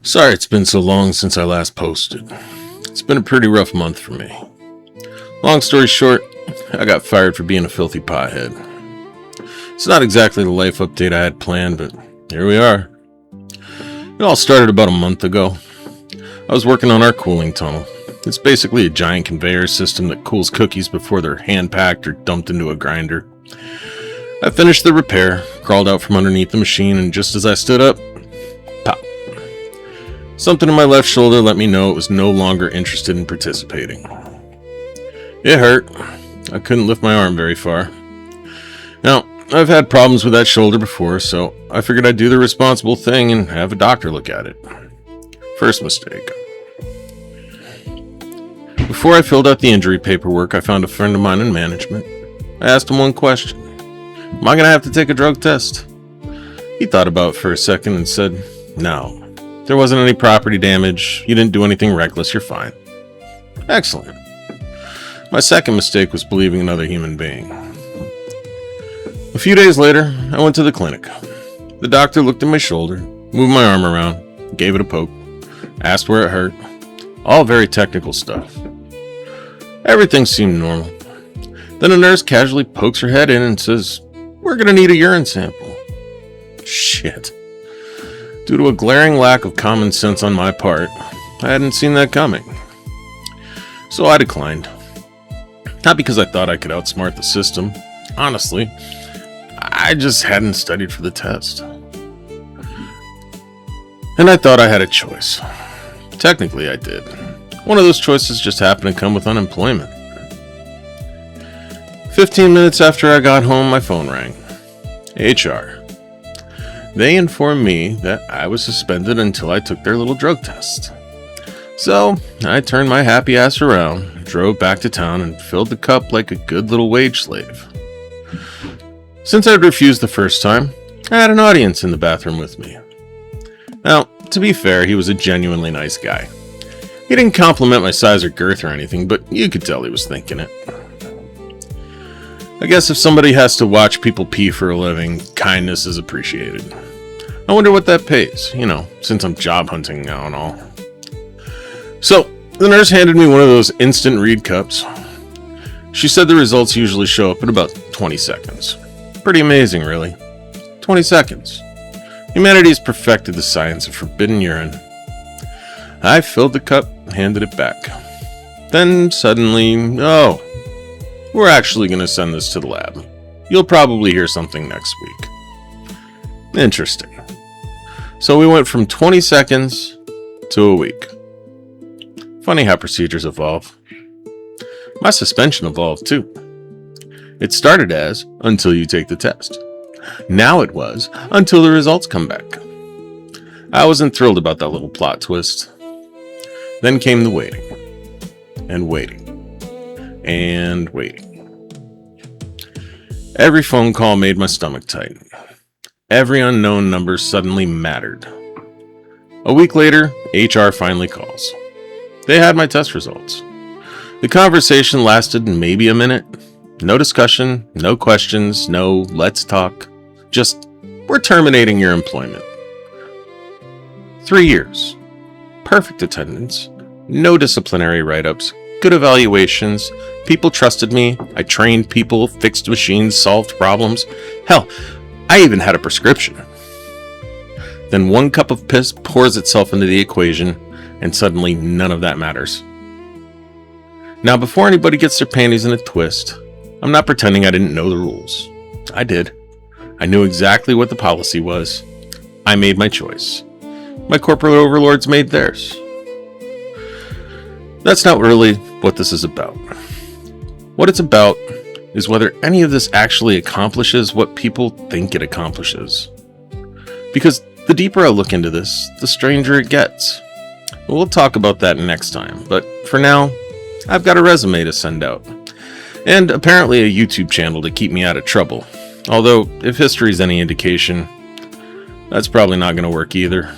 Sorry it's been so long since I last posted. It's been a pretty rough month for me. Long story short, I got fired for being a filthy pothead. It's not exactly the life update I had planned, but here we are. It all started about a month ago. I was working on our cooling tunnel. It's basically a giant conveyor system that cools cookies before they're hand-packed or dumped into a grinder. I finished the repair, crawled out from underneath the machine, and just as I stood up, pop. Something in my left shoulder let me know it was no longer interested in participating. It hurt. I couldn't lift my arm very far. Now, I've had problems with that shoulder before, so I figured I'd do the responsible thing and have a doctor look at it. First mistake. Before I filled out the injury paperwork, I found a friend of mine in management. I asked him one question. Am I going to have to take a drug test? He thought about it for a second and said, no. There wasn't any property damage. You didn't do anything reckless. You're fine. Excellent. My second mistake was believing another human being. A few days later, I went to the clinic. The doctor looked at my shoulder, moved my arm around, gave it a poke, asked where it hurt. All very technical stuff. Everything seemed normal. Then a nurse casually pokes her head in and says, "We're going to need a urine sample." Shit. Due to a glaring lack of common sense on my part, I hadn't seen that coming. So I declined. Not because I thought I could outsmart the system. Honestly, I just hadn't studied for the test. And I thought I had a choice. Technically, I did. One of those choices just happened to come with unemployment. 15 minutes after I got home, my phone rang. HR. They informed me that I was suspended until I took their little drug test. So, I turned my happy ass around, drove back to town, and filled the cup like a good little wage slave. Since I'd refused the first time, I had an audience in the bathroom with me. Now, to be fair, he was a genuinely nice guy. He didn't compliment my size or girth or anything, but you could tell he was thinking it. I guess if somebody has to watch people pee for a living, kindness is appreciated. I wonder what that pays, since I'm job hunting now and all. So, the nurse handed me one of those instant read cups. She said the results usually show up in about 20 seconds. Pretty amazing, really. 20 seconds. Humanity has perfected the science of forbidden urine. I filled the cup, handed it back. Then suddenly, we're actually going to send this to the lab. You'll probably hear something next week. Interesting. So we went from 20 seconds to a week. Funny how procedures evolve. My suspension evolved too. It started as until you take the test. Now it was until the results come back. I wasn't thrilled about that little plot twist. Then came the waiting. And waiting. And waiting. Every phone call made my stomach tighten. Every unknown number suddenly mattered. A week later, HR finally calls. They had my test results. The conversation lasted maybe a minute. No discussion, no questions, no let's talk. Just, we're terminating your employment. 3 years. Perfect attendance. No disciplinary write-ups. Good evaluations. People trusted me. I trained people, fixed machines, solved problems. Hell, I even had a prescription. Then one cup of piss pours itself into the equation, and suddenly none of that matters. Now, before anybody gets their panties in a twist, I'm not pretending I didn't know the rules. I did. I knew exactly what the policy was. I made my choice. My corporate overlords made theirs. That's not really what this is about. What it's about is whether any of this actually accomplishes what people think it accomplishes. Because the deeper I look into this, the stranger it gets. We'll talk about that next time, but for now, I've got a resume to send out. And apparently a YouTube channel to keep me out of trouble. Although, if history's any indication, that's probably not going to work either.